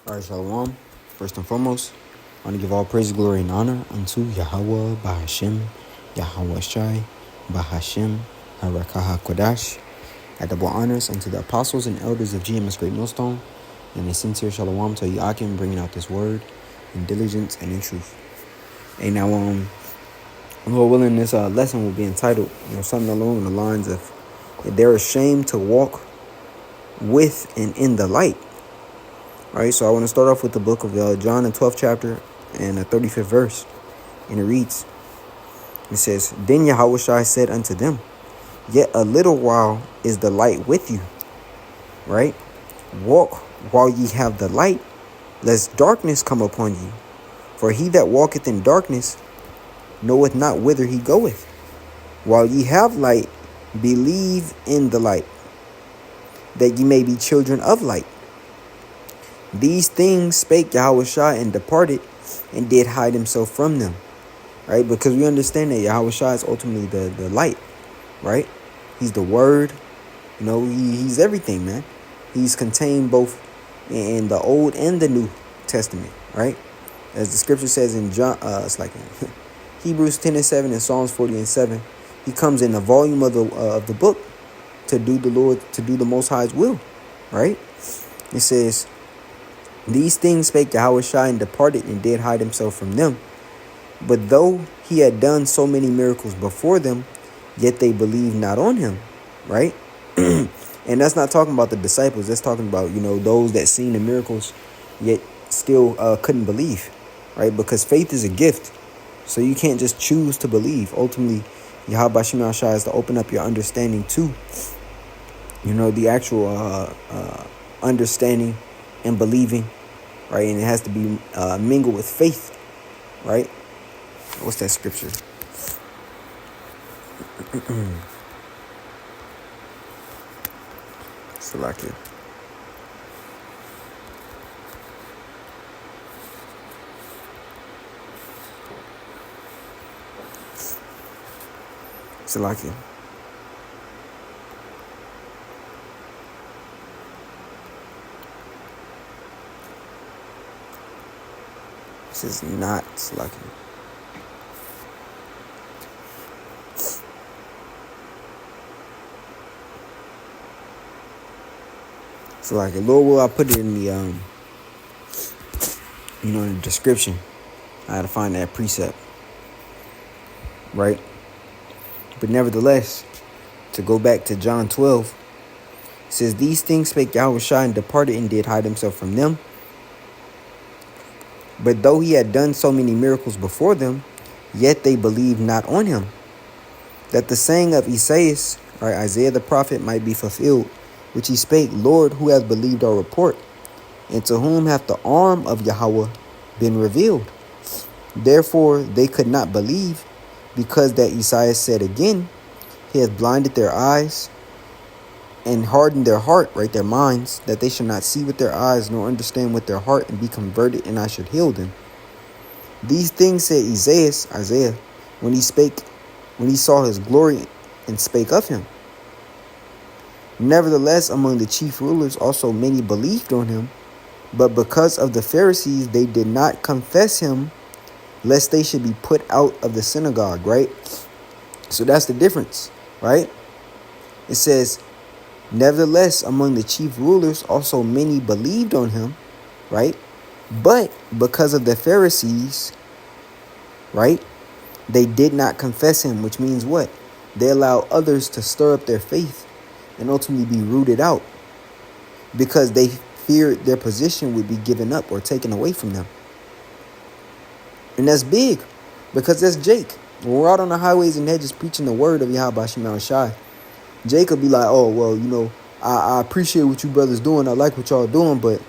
All right, Shalom. First and foremost, I want to give all praise, glory, and honor unto Yahweh, Bahashem, Yahweh Shai, Bahashem, Harakaha Kodash. I double honors unto the apostles and elders of GMS Great Millstone, and a sincere Shalom to Yakim, bringing out this word in diligence and in truth. And now, Lord willing, this lesson will be entitled, something along the lines of, they're ashamed to walk with and in the light. All right, so I want to start off with the book of John, the 12th chapter and the 35th verse. And it reads, it says, Then Yahushua said unto them, Yet a little while is the light with you. Right? Walk while ye have the light, lest darkness come upon you. For he that walketh in darkness knoweth not whither he goeth. While ye have light, believe in the light, that ye may be children of light. These things spake Yahushua and departed, and did hide himself from them. Right? Because we understand that Yahushua is ultimately the light. Right? He's the word. He's everything, man. He's contained both in the Old and the New Testament. Right? As the scripture says in John, it's like in Hebrews 10:7 and Psalms 40:7. He comes in the volume of the book to do the Most High's will. Right? It says, These things spake Yahushua and departed, and did hide himself from them. But though he had done so many miracles before them, yet they believed not on him. Right? And that's not talking about the disciples. That's talking about, those that seen the miracles, yet still couldn't believe. Right? Because faith is a gift. So you can't just choose to believe. Ultimately, Yahweh Shema Shai is to open up your understanding to, the actual understanding and believing, right? And it has to be mingled with faith, right? What's that scripture? Salakia. Salakia. This is not Salakia. Salakia. Lord, will I put it in the in the description. I had to find that precept. Right? But nevertheless, to go back to John 12, it says, These things spake Yahushua and departed, and did hide himself from them. But though he had done so many miracles before them, yet they believed not on him. That the saying of Isaiah the prophet might be fulfilled, which he spake, Lord, who hath believed our report? And to whom hath the arm of Yahweh been revealed? Therefore they could not believe, because that Isaiah said again, He hath blinded their eyes and hardened their heart, right, their minds, that they should not see with their eyes, nor understand with their heart, and be converted, and I should heal them. These things said Isaiah, when he saw his glory, and spake of him. Nevertheless, among the chief rulers also many believed on him, but because of the Pharisees they did not confess him, lest they should be put out of the synagogue, right? So that's the difference, right? It says, nevertheless, among the chief rulers also many believed on him, right? But because of the Pharisees, right, they did not confess him, which means what? They allowed others to stir up their faith and ultimately be rooted out because they feared their position would be given up or taken away from them. And that's big, because that's Jake. When we're out on the highways and hedges preaching the word of Yahweh Shema Shai, Jake will be like, oh, well, I appreciate what you brothers doing. I like what y'all doing, but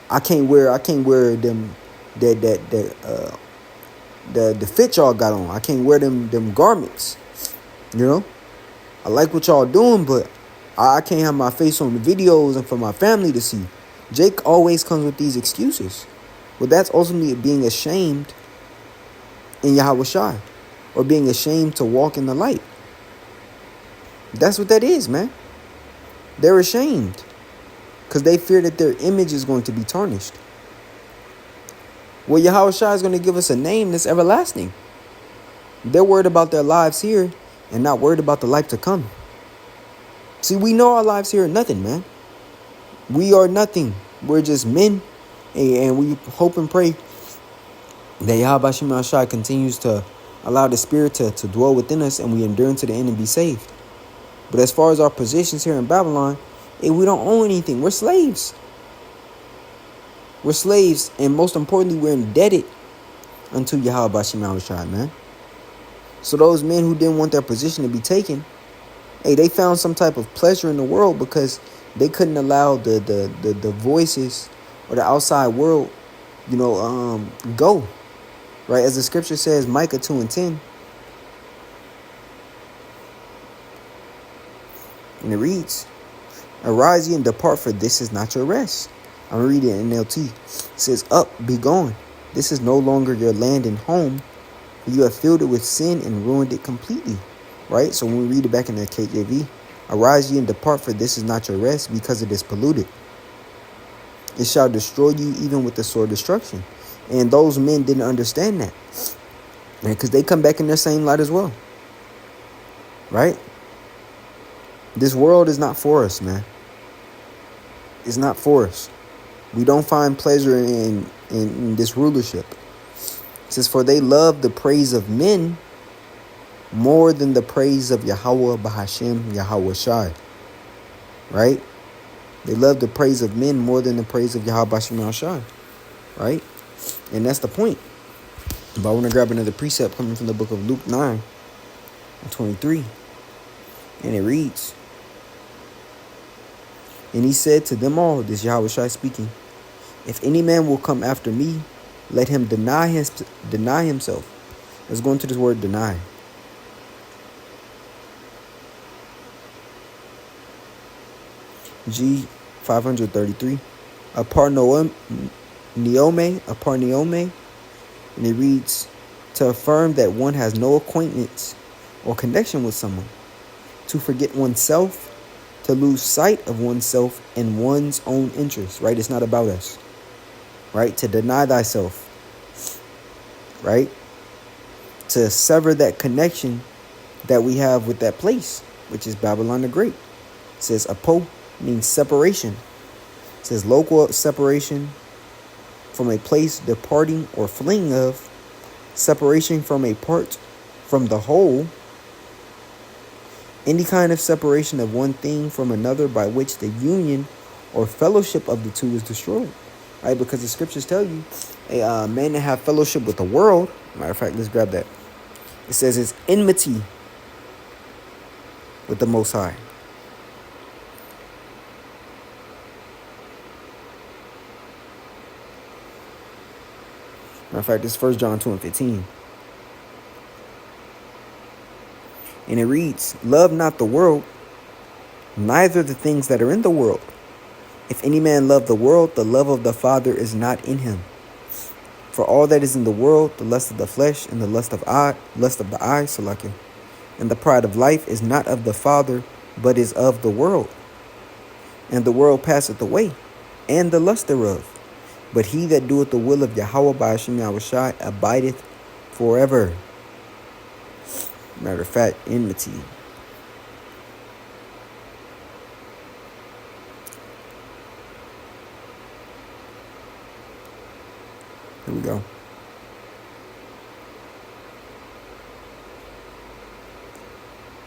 I can't wear them the fit y'all got on. I can't wear them garments. I like what y'all doing, but I can't have my face on the videos and for my family to see. Jake always comes with these excuses. Well, that's ultimately being ashamed in Yahweh Shai, or being ashamed to walk in the light. That's what that is, man. They're ashamed because they fear that their image is going to be tarnished. Well, Yahweh Shai is going to give us a name that's everlasting. They're worried about their lives here and not worried about the life to come. See, we know our lives here are nothing, man. We are nothing. We're just men. And we hope and pray that Yahweh Shem Shai continues to allow the Spirit to dwell within us and we endure to the end and be saved. But as far as our positions here in Babylon, we don't own anything. We're slaves. We're slaves. And most importantly, we're indebted unto Yahweh Shem Shai, man. So those men who didn't want their position to be taken, they found some type of pleasure in the world because they couldn't allow the voices or the outside world, go. Right? As the scripture says, Micah 2:10. And it reads, "Arise ye and depart, for this is not your rest." I'm reading it in NLT. It says, "Up, be gone. This is no longer your land and home. For you have filled it with sin and ruined it completely." Right? So when we read it back in the KJV, "Arise ye and depart, for this is not your rest, because it is polluted. It shall destroy you even with the sword destruction." And those men didn't understand that. Right? Because they come back in their same light as well. Right? This world is not for us, man. It's not for us. We don't find pleasure in this rulership. It says, "For they love the praise of men more than the praise of Yahweh Bahashem Yahweh Shai." Right? They love the praise of men more than the praise of Yahweh Bahashem Yahweh Shai. Right? And that's the point. But I want to grab another precept coming from the book of Luke 9:23. And it reads, "And he said to them all," this Yahweh Shai speaking, "If any man will come after me, let him deny himself." Let's go into this word deny. G 533. Aparneome. And it reads, "To affirm that one has no acquaintance or connection with someone. To forget oneself, to lose sight of oneself and one's own interests." Right? It's not about us. Right? To deny thyself. Right? To sever that connection that we have with that place, which is Babylon the Great. It says apo means separation. It says local separation from a place, departing or fleeing of, separation from a part from the whole, any kind of separation of one thing from another by which the union or fellowship of the two is destroyed. Right? Because the scriptures tell you a man that have fellowship with the world, matter of fact, let's grab that. It says it's enmity with the Most High. Matter of fact, this is 1 John 2:15. And it reads, "Love not the world, neither the things that are in the world. If any man love the world, the love of the Father is not in him. For all that is in the world, the lust of the flesh and the lust of the eye, Salakia, and the pride of life is not of the Father, but is of the world. And the world passeth away, and the lust thereof. But he that doeth the will of Yahweh Bahashem Yahweh Shai abideth forever." Matter of fact, enmity. Here we go.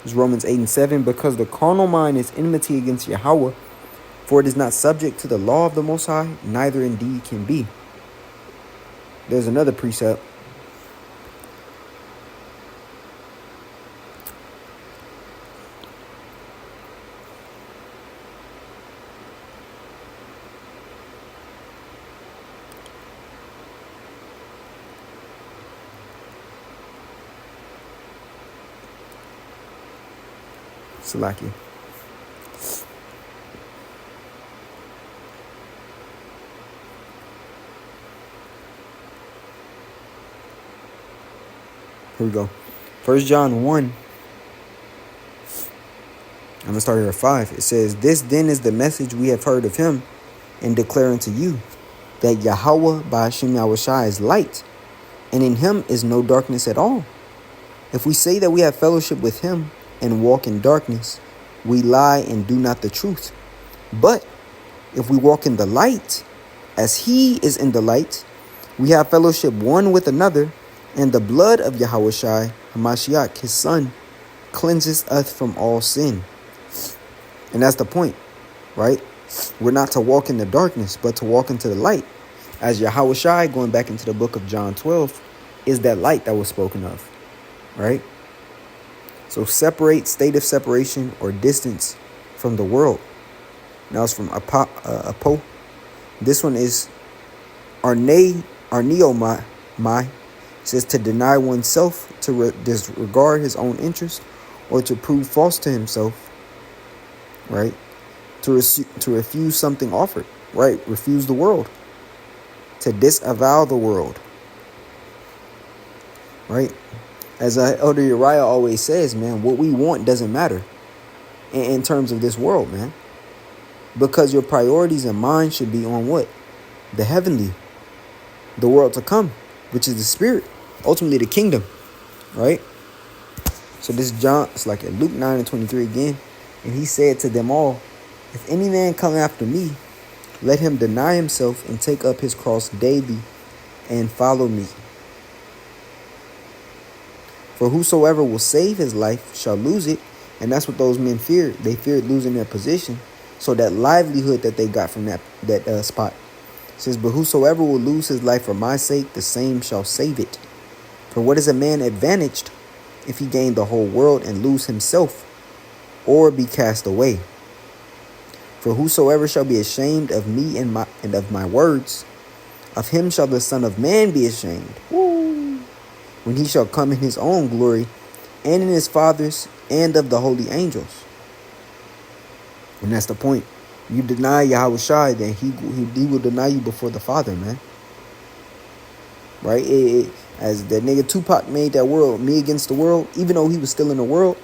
It's Romans 8:7. "Because the carnal mind is enmity against Yahweh, for it is not subject to the law of the Most High, neither indeed can be." There's another precept. Salaki. Here we go. 1 John 1. I'm going to start here at 5. It says, "This then is the message we have heard of him and declare unto you, that Yahweh Ba'ashem Yahushai is light, and in him is no darkness at all. If we say that we have fellowship with him and walk in darkness, we lie and do not the truth. But if we walk in the light, as he is in the light, we have fellowship one with another, and the blood of Yahushai Hamashiach, his son, cleanses us from all sin. And that's the point, right? We're not to walk in the darkness, but to walk into the light. As Yahushai, going back into the book of John 12, is that light that was spoken of, right? So separate, state of separation or distance from the world. Now it's from Apo. This one is Arneomai. Says to deny oneself, to disregard his own interest, or to prove false to himself, right? To refuse something offered, right? Refuse the world. To disavow the world, right? As Elder Uriah always says, man, what we want doesn't matter in terms of this world, man. Because your priorities and mind should be on what? The heavenly, the world to come, which is the spirit, ultimately the kingdom, right? So this John, it's like at Luke 9:23 again. And he said to them all, if any man come after me, let him deny himself and take up his cross daily and follow me. For whosoever will save his life shall lose it. And that's what those men feared. They feared losing their position. So that livelihood that they got from that spot. It says, but whosoever will lose his life for my sake, the same shall save it. For what is a man advantaged if he gain the whole world and lose himself, or be cast away? For whosoever shall be ashamed of me and of my words, of him shall the Son of Man be ashamed. Woo. When he shall come in his own glory, and in his Father's, and of the holy angels. And that's the point. You deny Yahushai, then he will deny you before the Father, man. Right? As that nigga Tupac made that world, me against the world, even though he was still in the world.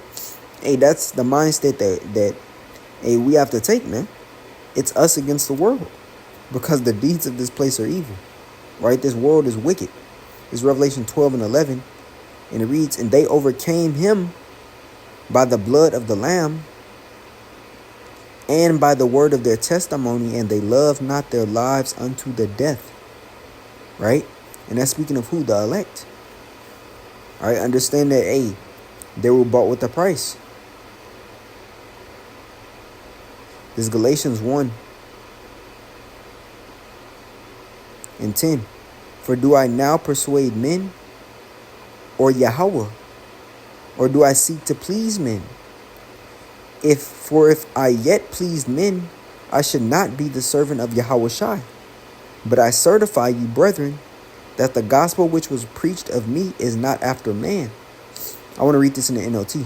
Hey, that's the mindset that we have to take, man. It's us against the world. Because the deeds of this place are evil. Right? This world is wicked. It's Revelation 12:11. And it reads, and they overcame him by the blood of the Lamb and by the word of their testimony, and they loved not their lives unto the death. Right? And that's speaking of who? The elect. All right? Understand that, hey, they were bought with a price. This is Galatians 1:10. For do I now persuade men or Yahweh? Or do I seek to please men? If I yet pleased men, I should not be the servant of Yahushai. But I certify you, brethren, that the gospel which was preached of me is not after man. I want to read this in the NLT.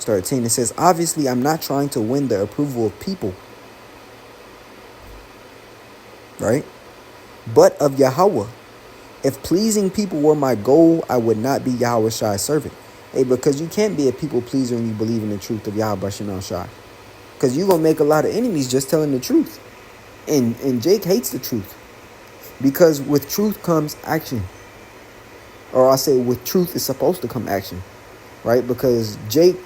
Start at 10. It says, obviously, I'm not trying to win the approval of people. Right? But of Yahweh. If pleasing people were my goal, I would not be Yahushai's servant. Hey, because you can't be a people pleaser when you believe in the truth of Yahweh Shem Shai. Because you're going to make a lot of enemies just telling the truth. And Jake hates the truth. Because with truth comes action. Or I say with truth is supposed to come action. Right? Because Jake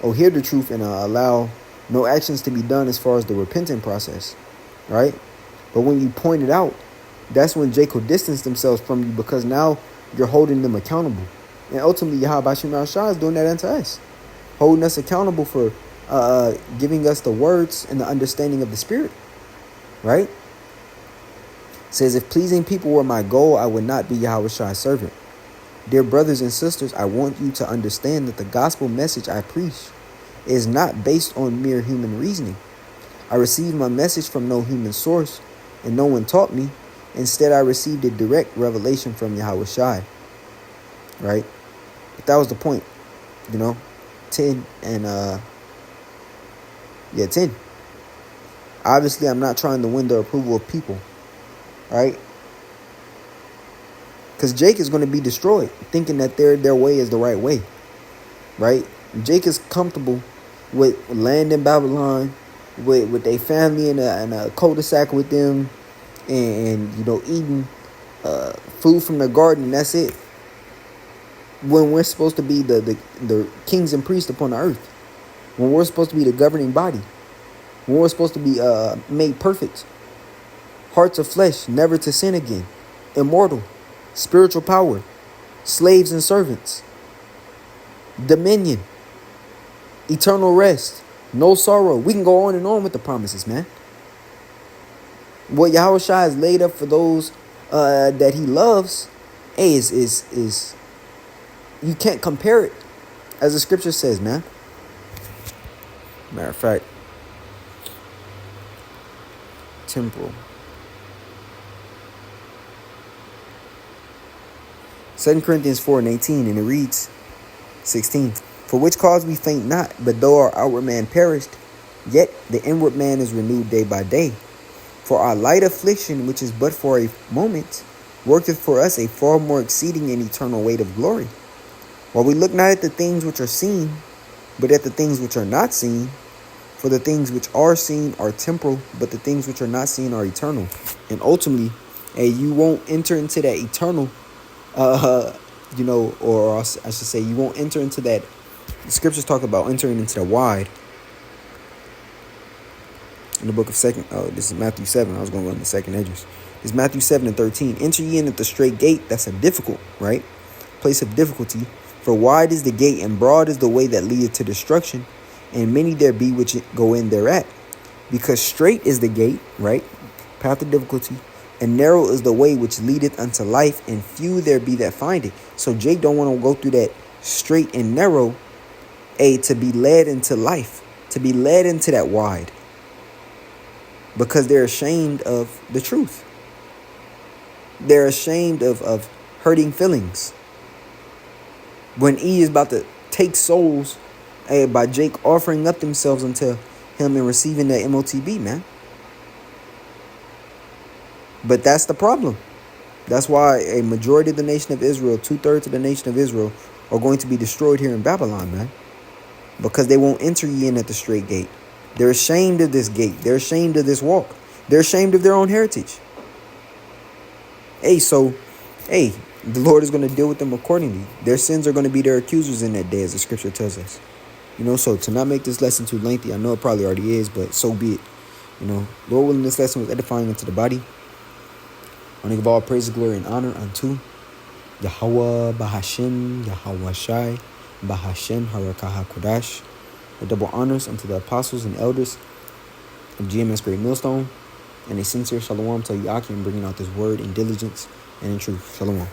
will hear the truth and allow no actions to be done as far as the repentant process. Right? But when you point it out, that's when Jake will distance themselves from you, because now you're holding them accountable. And ultimately, Yahweh Shem Shai is doing that unto us. Holding us accountable for giving us the words and the understanding of the Spirit. Right? It says, if pleasing people were my goal, I would not be Yahushai's servant. Dear brothers and sisters, I want you to understand that the gospel message I preach is not based on mere human reasoning. I received my message from no human source, and no one taught me. Instead, I received a direct revelation from Yahushai. Right? But that was the point. 10 and 10. Obviously, I'm not trying to win the approval of people. Right? Because Jake is going to be destroyed, thinking that their way is the right way. Right? Jake is comfortable with land in Babylon, with their family in a cul-de-sac with them, and eating food from the garden, and that's it. When we're supposed to be the kings and priests upon the earth, when we're supposed to be the governing body, when we're supposed to be made perfect, hearts of flesh, never to sin again, immortal, spiritual power, slaves and servants, dominion, eternal rest, no sorrow. We can go on and on with the promises, man. What Yahushua has laid up for those that he loves, hey, is you can't compare it, as the scripture says, man. Matter of fact, temporal. 2 Corinthians 4:18, and it reads 16. For which cause we faint not, but though our outward man perished, yet the inward man is renewed day by day. For our light affliction, which is but for a moment, worketh for us a far more exceeding and eternal weight of glory. While we look not at the things which are seen, but at the things which are not seen. For the things which are seen are temporal, but the things which are not seen are eternal. And ultimately, you won't enter into that eternal, or I should say, you won't enter into that. The scriptures talk about entering into the wide. In the book of this is Matthew 7. I was going to go in the second Esdras. It's Matthew 7:13. Enter ye in at the straight gate. That's a difficult, right? Place of difficulty. For wide is the gate and broad is the way that leadeth to destruction, and many there be which go in thereat. Because straight is the gate, right? Path of difficulty. And narrow is the way which leadeth unto life, and few there be that find it. So Jake don't want to go through that straight and narrow, to be led into life, to be led into that wide. Because they're ashamed of the truth. They're ashamed of hurting feelings. When he is about to take souls, by Jake offering up themselves unto him and receiving that MOTB, man. But that's the problem. That's why a majority of the nation of Israel, 2/3 of the nation of Israel, are going to be destroyed here in Babylon, man. Because they won't enter ye in at the straight gate. They're ashamed of this gate. They're ashamed of this walk. They're ashamed of their own heritage. The Lord is going to deal with them accordingly. Their sins are going to be their accusers in that day, as the scripture tells us. So to not make this lesson too lengthy, I know it probably already is, but so be it. Lord willing, this lesson was edifying unto the body. I want to give all praise, glory, and honor unto Yahweh Bahashem, Yahweh Shai, Bahashem Harakah HaKodash. The double honors unto the apostles and elders of GMS Great Millstone, and a sincere shalom to Yakim, bringing out this word in diligence and in truth. Shalom.